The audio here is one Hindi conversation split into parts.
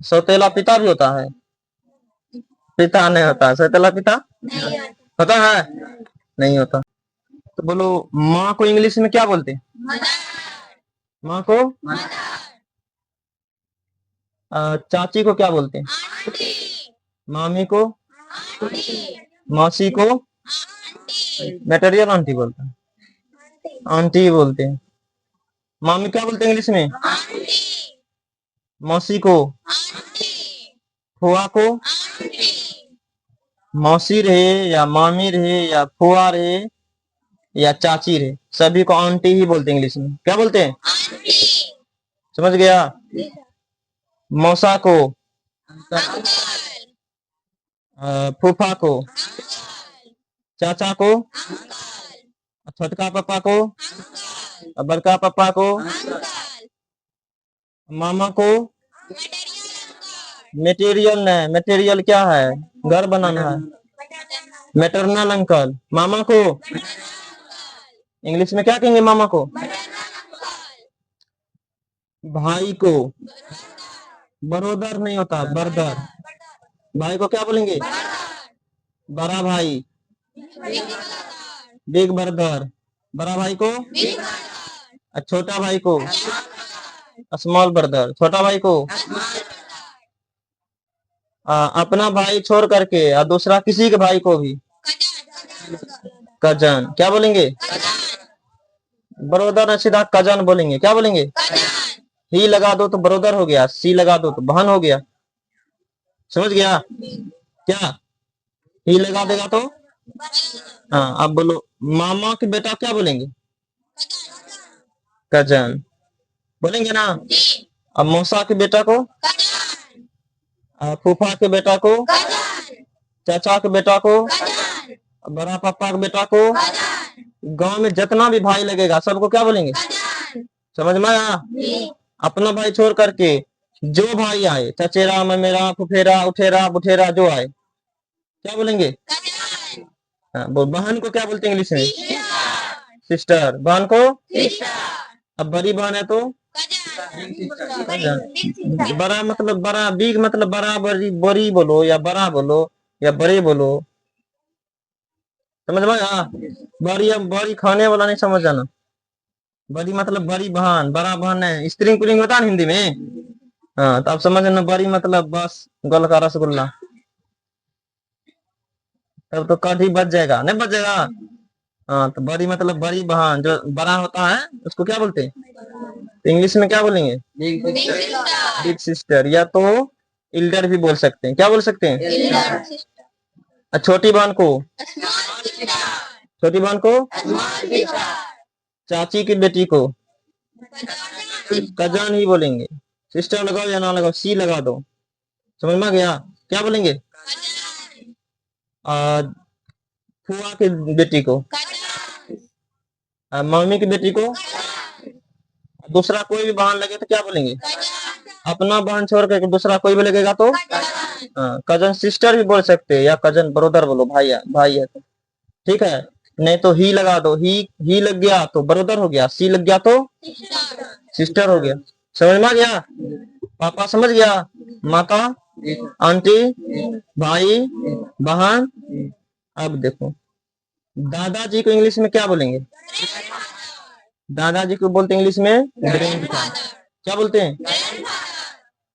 सौतेला पिता भी होता है? पिता नहीं होता, सौतेला पिता होता है? नहीं होता। तो बोलो, माँ को इंग्लिश में क्या बोलते हैं? माँ को चाची को क्या बोलते हैं? मामी को? मौसी को? मेटेरियल आंटी बोलते हैं, आंटी बोलते हैं। मामी क्या बोलते हैं इंग्लिश में? मौसी को? फुआ को? मौसी रहे या मामी रहे या फुआ रहे या चाची रहे, सभी को आंटी ही बोलते हैं इंग्लिश में। क्या बोलते हैं? समझ गया? मौसा को? फूफा को? चाचा को? छोटका पापा को? बड़का पापा को? मामा को? मेटेरियल नहीं, मेटेरियल क्या है? घर बनाना है। Maternal uncle. मामा को इंग्लिश में क्या कहेंगे? मामा को? भाई को बरोदर नहीं होता, बरदर। भाई को क्या बोलेंगे? बड़ा भाई, बिग ब्रदर। बड़ा भाई को? छोटा भाई को? Small brother. छोटा भाई को? अपना भाई छोड़ करके और दूसरा किसी के भाई को भी कजन। क्या बोलेंगे? ब्रदर सीधा कजन बोलेंगे। क्या बोलेंगे? ही लगा दो तो ब्रदर हो गया, सी लगा दो तो बहन हो गया। समझ गया? क्या ही लगा देगा तो? हाँ, अब बोलो, मामा के बेटा क्या बोलेंगे? कजन बोलेंगे ना। अब मौसा के बेटा को? फूफा के बेटा को? चाचा के बेटा को? बड़ा पापा के बेटा को? गांव में जितना भी भाई लगेगा सबको क्या बोलेंगे? समझ में आया? अपना भाई छोड़ करके जो भाई आए, चचेरा ममेरा फुफेरा उठेरा बुठेरा जो आए, क्या बोलेंगे? हाँ, वो बहन को क्या बोलते हैं इंग्लिश में? सिस्टर। बहन को? अब बड़ी बहन है तो बड़ा, मतलब बड़ा, बिग मतलब बड़ा, बड़ी, बड़ी बोलो या बड़ा बोलो या बड़े बोलो। समझ में आया? बड़ी, अब बड़ी खाने वाला नहीं समझ जाना। बड़ी मतलब बड़ी बहन, बड़ा बहन है, स्त्रीलिंग पुल्लिंग होता है ना हिंदी में। हाँ, तो आप समझ लेना, बड़ी मतलब बस गोल का रसगुल्ला। तब तो कद ही बच जाएगा, नहीं बच जाएगा? हाँ, तो बड़ी मतलब बड़ी बहन, जो बड़ा होता है उसको क्या बोलते हैं? तो इंग्लिश में क्या बोलेंगे? बिग सिस्टर, या तो इल्डर भी बोल सकते हैं। क्या बोल सकते हैं? छोटी बहन को? छोटी बहन को? चाची की बेटी को कजन ही बोलेंगे। सिस्टर लगाओ या ना लगाओ, सी लगा दो। समझ में गया? क्या बोलेंगे? फुआ की बेटी को? मम्मी की बेटी को? दूसरा कोई भी बहन लगे तो क्या बोलेंगे? अपना बहन छोड़ कर दूसरा कोई भी लगेगा तो कजन सिस्टर भी बोल सकते हैं, या कजन ब्रदर बोलो, भाई है, भाई है तो ठीक है। नहीं तो ही लगा दो, ही लग गया तो ब्रदर हो गया, सी लग गया तो सिस्टर हो गया। समझ में आ गया? पापा समझ गया? माता, आंटी, भाई, बहन। अब देखो, दादाजी को इंग्लिश में क्या बोलेंगे? दादाजी को बोलते हैं इंग्लिश में ग्रैंडफादर। क्या बोलते हैं?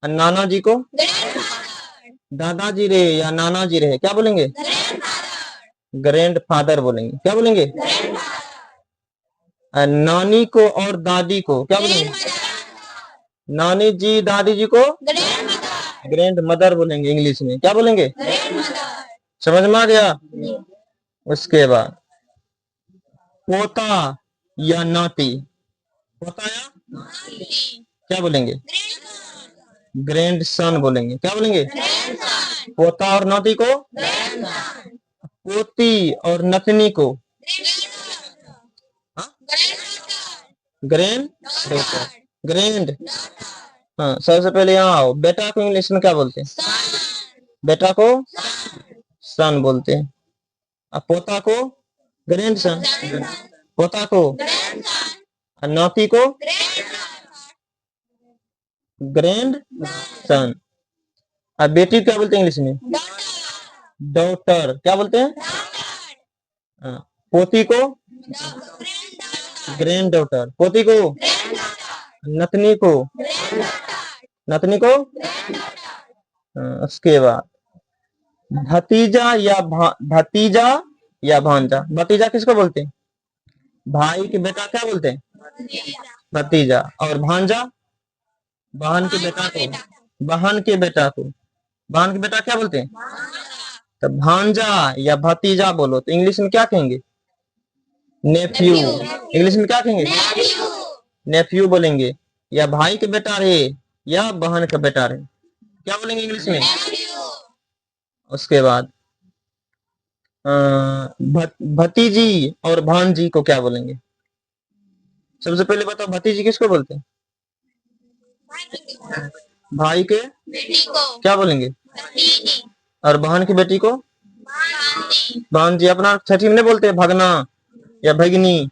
नाना जी को? दादाजी रहे या नाना जी रहे, क्या बोलेंगे? ग्रैंड फादर बोलेंगे। क्या बोलेंगे? नानी को और दादी को क्या बोलेंगे? नानी जी दादी जी को ग्रैंड मदर बोलेंगे इंग्लिश में। क्या बोलेंगे? समझ में आ गया? उसके बाद पोता या नाती, पोता या क्या बोलेंगे? ग्रैंड सन बोलेंगे। क्या बोलेंगे? पोता और नाती को? पोती और नतनी को ग्रैंड डॉटर, ग्रैंड। हाँ, सबसे पहले यहाँ आओ, बेटा को इंग्लिश में क्या बोलते हैं? बेटा को सन बोलते हैं। अब पोता को ग्रैंड सन, पोता को, नाती को ग्रैंड सन। अब बेटी क्या बोलते हैं इंग्लिश में? डॉटर। क्या बोलते हैं? हाँ। पोती को ग्रैंड डॉटर। पोती को नतनी को नतनी को उसके बाद भतीजा या भतीजा या भांजा। भतीजा किसको बोलते हैं? भाई के बेटा क्या बोलते हैं? भतीजा। और भांजा बहन के बेटा को बहन के बेटा को बहन के बेटा क्या बोलते हैं? तो भांजा या भतीजा बोलो तो इंग्लिश में क्या कहेंगे? नेफ्यू। इंग्लिश में क्या कहेंगे? नेफ्यू बोलेंगे। या भाई के बेटा रहे या बहन का बेटा रहे क्या बोलेंगे इंग्लिश में? उसके बाद भतीजी और भांजी को क्या बोलेंगे? सबसे पहले बताओ भतीजी किसको बोलते हैं? भाई के बेटी को क्या बोलेंगे? और बहन की बेटी को भांजी। अपना छठी में नहीं बोलते भगना या भगनी,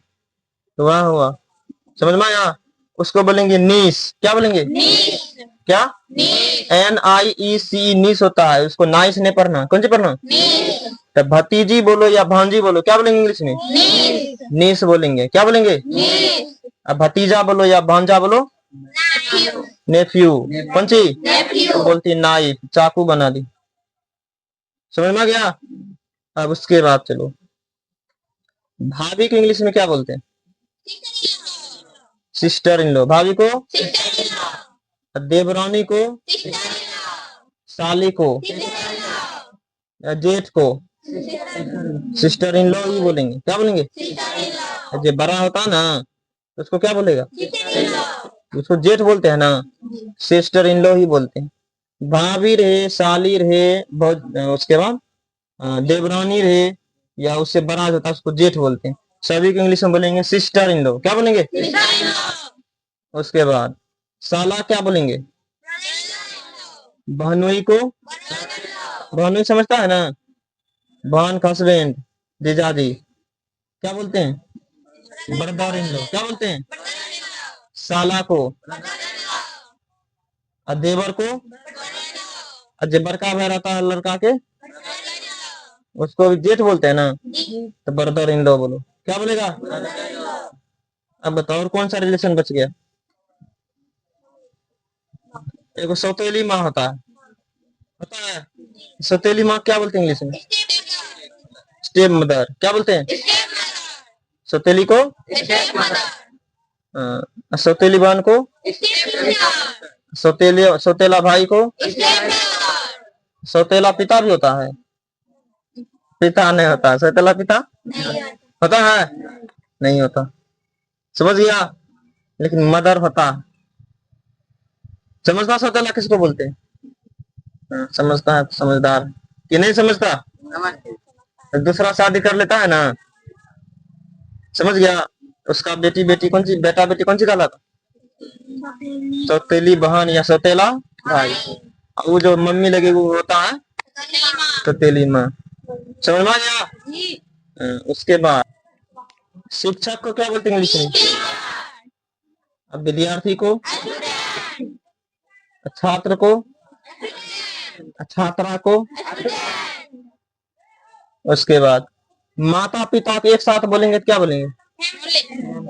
तो वह हुआ। समझ में आया? उसको बोलेंगे नीस। क्या बोलेंगे? नीस। क्या? NIEC नीस होता है, उसको नाइस नहीं पढ़ना। कौन सी पढ़ना? तो भतीजी बोलो या भांजी बोलो क्या बोलेंगे इंग्लिश में? नीस बोलेंगे। क्या बोलेंगे? अब भतीजा बोलो या भांजा बोलो नेफ्यू। कौन सी? तो बोलती नाइफ, चाकू बना दी। समझ में आ गया? अब उसके बाद चलो भाभी को इंग्लिश में क्या बोलते हैं? सिस्टर इन लो। भाभी को देवरानी को साली को जेठ को सिस्टर इन लॉ ही बोलेंगे। क्या बोलेंगे? जो बड़ा होता है ना उसको क्या बोलेगा? उसको जेठ बोलते हैं ना, सिस्टर इन लॉ ही बोलते हैं। भाभी रहे, साली रहे, बहुत उसके बाद देवरानी रहे या उससे बड़ा होता है उसको जेठ बोलते हैं। सभी को इंग्लिश में बोलेंगे सिस्टर इन लॉ। क्या बोलेंगे? उसके बाद साला क्या बोलेंगे? बहनोई को बहनोई समझता है ना, बहन का हस्बैंड जीजाजी क्या बोलते हैं? Brother in law. क्या बोलते हैं? साला को और देवर को और जो बड़का भाई रहता है लड़का के उसको भी जेठ बोलते हैं ना, तो ब्रदर इन लॉ बोलो। क्या बोलेगा? अब बताओ और कौन सा रिलेशन बच गया? एक सौतेली माँ होता है, पता है? सौतेली माँ क्या बोलते हैं इंग्लिश में? Step mother. क्या बोलते हैं? सौतेली को सौतेली बहन को सौतेला भाई को सौतेला पिता भी होता है। पिता नहीं होता, सौतेला पिता होता है नहीं होता। समझ गया? लेकिन मदर होता। समझदार सौतेला किसको बोलते हैं? समझता है समझदार कि नहीं समझता? दूसरा शादी कर लेता है ना, समझ गया? उसका बेटी बेटी कौन सी, बेटा बेटी कौन सी कहलाता? सौतेली बहन या सौतेला भाई। वो जो मम्मी लगे वो होता है सौतेली माँ। समझ में आ गया? उसके बाद शिक्षक को क्या बोलते हैं इंग्लिश में? अब विद्यार्थी को, छात्र को, छात्रा को। उसके बाद माता पिता को एक साथ बोलेंगे तो क्या बोलेंगे?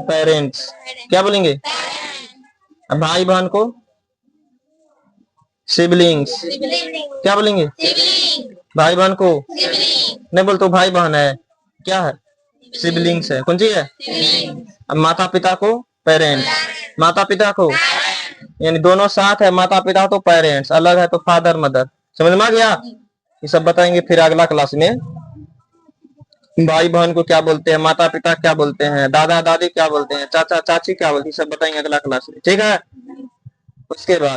पेरेंट्स। क्या बोलेंगे? भाई बहन को सिबलिंग्स। क्या बोलेंगे? भाई बहन को नहीं बोलते भाई बहन है, क्या है? सिबलिंग्स है। कौन सी है? अब माता पिता को पेरेंट्स, माता पिता को यानी दोनों साथ है, माता पिता तो पेरेंट्स, अलग है तो फादर मदर। समझ में आ गया? ये सब बताएंगे फिर अगला क्लास में। भाई बहन को क्या बोलते हैं, माता पिता क्या बोलते हैं, दादा दादी क्या बोलते हैं, चाचा चाची क्या बोलते हैं, सब बताएंगे अगला क्लास में। ठीक है? उसके बाद